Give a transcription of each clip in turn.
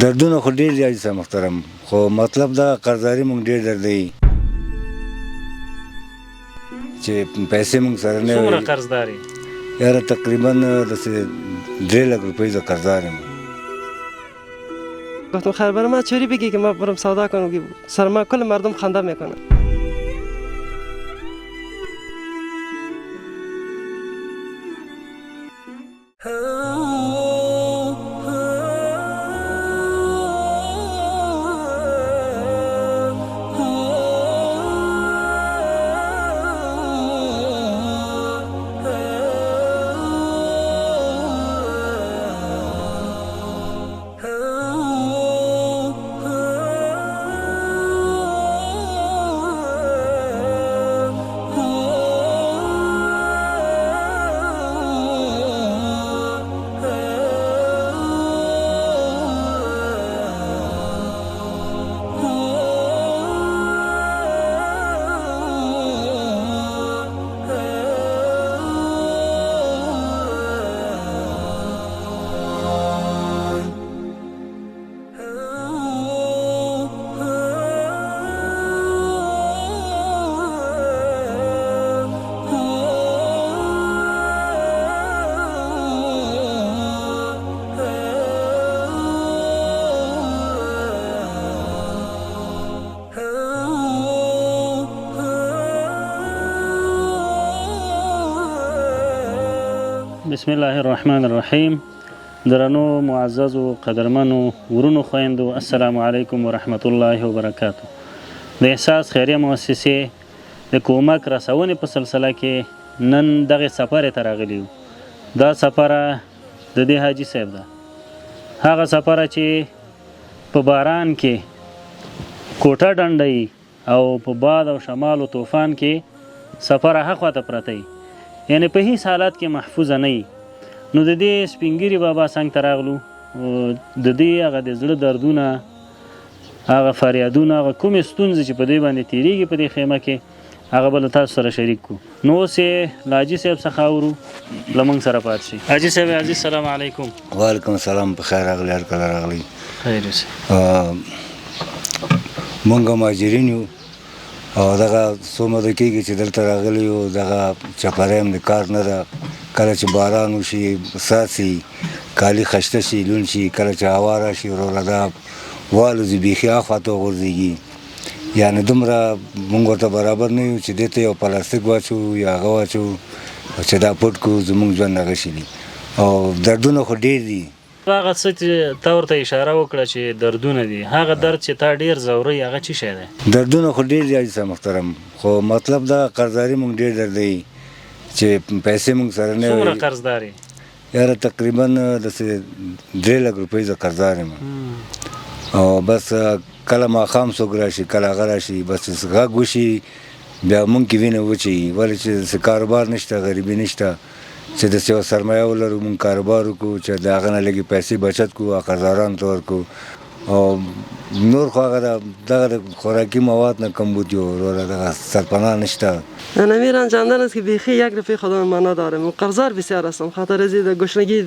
دردونه خو ډېر دي حاجي صاحب محترم، خو مطلب دا قرضداري مونږ ډېر دردوي چې پیسې مونږ سره نه وي. څومره قرضدار یې؟ یاره تقریبا داسې 3 لک روپۍ زه قرضدار یم. گفتم خیر برای من چوری بگی که ما برم سودا کنم که سر ما کل مردم خنده میکنن. بسم الله الرحمن الرحیم. درنو معززو قدرمنو ورونو خویندو، السلام علیکم ورحمت الله وبرکاتو. د احساس خیریه مؤسسې د کومک رسونې په سلسله کې نن دغه سفر ته راغلی یو. دا سفر د دې حاجي صاحب ده، هغه سفر چې په باران کې کوټه ډنډی او په باد او شمال او طوفان کې سفر هغه خواته پرته وي، یعنی په هیڅ حالت کې محفوظه نه وي. نو د دې سپینګیري بابا څنګ ته راغلو، د دې هغه د زړه دردونه، هغه فریادونه، هغه کومې ستونزې چې په دې باندې تېرېږي په دې خیمه کې، هغه به له تاسو سره شریک کړو. نو اوس یې له حاجي صاحب څخه اورو، له موږ سره پاتې شي. حاجي صاحب عزیز سلام علیکم. وعلیکم السلام، په خیر راغلی، هر کله راغلی. خیر اوسې. مونږ مهاجرین یو او دغه څو موده کېږي چې دلته راغلی یو. دغه چپری هم د کار نه ده، کله چې باران وشي څاڅي، کالي خشته شي لوند شي، کله چې هوا راشي وروره دا والوځي بیخي هاخوا ته وغورځېږي. یعنې دومره مونږ ورته برابر نه یو چې دې ته یو پلاستیک واچو یا هغه واچو چې دا پټ کړو. زمونږ ژوند هغه شي دي او دردونه خو ډېر دي. هغه څه چې تا ورته اشاره وکړه چې دردونه دي، هغه درد چې تا ډېر ځوروي هغه څه شی دی؟ دردونه خو ډېر دي حاجي صاحب محترم، خو مطلب دا قرضداري مونږ ډېر دردوي چې پیسې مونږ سره نه وي. څومره قرضدار یې؟ یاره تقریبا داسې 3 لک روپۍ زه قرضدار یم. او بس کله ماښام څوک راشي، کله هغه راشي، بس غږ وشي بیا مونږ کې وینه وچوي. ولې چې داسې کاروبار نشته، غریبي نشته چې داسې یوه سرمایه ولرو، مونږ کاروبار وکړو چې د هغه نه لږې پیسې بچت کړو، قرضدارانو ته ورکړو. او نور خو هغه دغه خوراکي مواد نه کم بود و دغه سرپناه نشته. نمیران جاندن است که بیخی 1 روپیه خدا من ندارم و قرضدار بسیار هستم، خاطر از گشنگی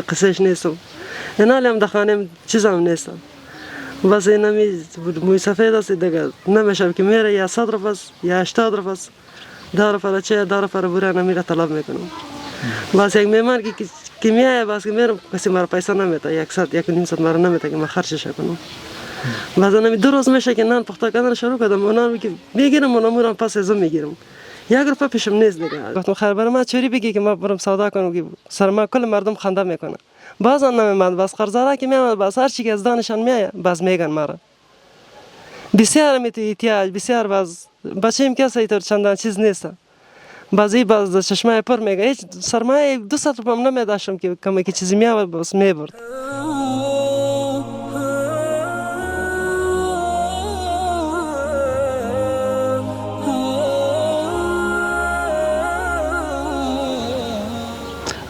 قصهش نیستم، اینالی هم دخانم چیزم نیستم. بس اینمی موی سفید است دیگه، نمیشه که میره یا 100 روپیه یا 80 روپیه، 10 روپیه چه 10 روپیه بوره نمیره طلب میکنم. بس یک میمار که میایه بس که میرم کسی مرا پیسه نمیده، 100 1 نیم 100 مرا نمیده که من خرجش کنم. بعد نمی 2 روز میشه که نان پخته کردن شروع کردم، اونم که میگیرم اونم پس ازم میگیرم، 1 روپیه پیشم نیست دیگه. گفتم خیر برای من چوری بگی که ما برم سودا کنم که سر ما کل مردم خنده میکنن. بعضا نمیاد، بس قرضدارا که میاد بس هر چی که از دانشان میاد بس میگن مرا بسیار میت احتیاج بسیار باز بچه‌ام که سایت چندان چیز نیست. بعضی باز چشمه پر میگه هیچ سرمایه 200 روپیه هم نمیداشتم که کمی که چیزی میاد بس میبرد.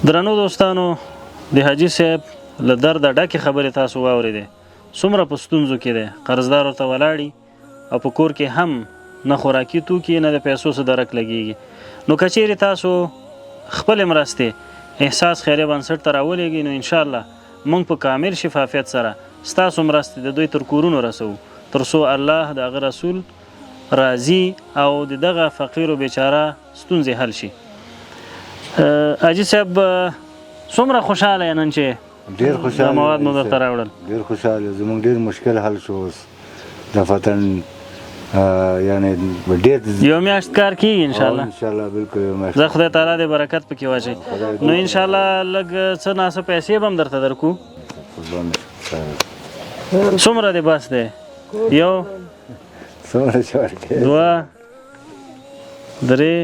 درنو دوستانو، د حاجي صاحب له درده ډکې خبرې تاسو واورېدې. څومره په ستونزو کې دی، قرضدار ورته ولاړي او په کور کې هم نه خوراکي توکي نه د پیسو څه درک لګېږي. نو که چیرې تاسو خپلې مرستې احساس خیریه بنسټ ته راولېږئ، نو انشاءالله موږ په کامل شفافیت سره ستاسو مرستې د دوی تر کورونو رسوو تر څو الله د هغه رسول راضي او د دغه فقیر او بیچاره ستونزې حل شي. حاجي صاحب څومره خوشحاله یې نن چې ډېر خوشحاله دا مواد مو درته راوړل؟ ډېر خوشحاله، زموږ ډېر مشکل حل شو اوس دفتن یعنی ډېر یو میاشت کار کېږي انشاءالله. انشاءالله بالکل یو میاشت. زه خدای تعالی دې برکت پکې واچوي. نو انشاءالله لږ څه ناڅه پیسې به هم درته درکو. څومره دې بس دی؟ یو څومره چې ورکوې؟ دوه درې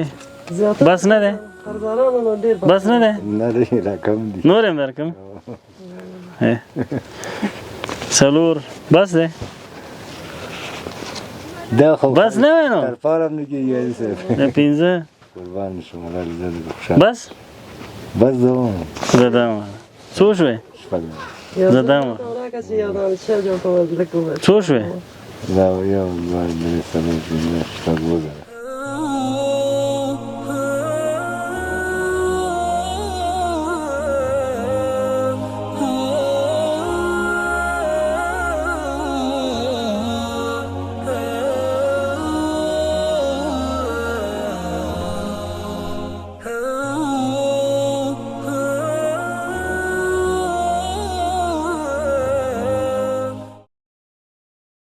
بس نه دی؟ قرضدارانو نو ډېر بس نه دی؟ نه دی راکم دي. نور هم درکم څلور بس دی؟ دا خو بس نه وای نو؟ ترپال هم نه کېږي حاجي صاحب. د پنځه قربان شم الله دې زه دې خوشحاله. بس؟ بس زه وم زه دا وایم. څو شوې؟ شپږ. زه دا وایم. راکړه چې یو دانه چای جوړ کړم لږ ووایه. څو شوې؟ دا یو دوه درې څلور پنځه شپږ اووه زره.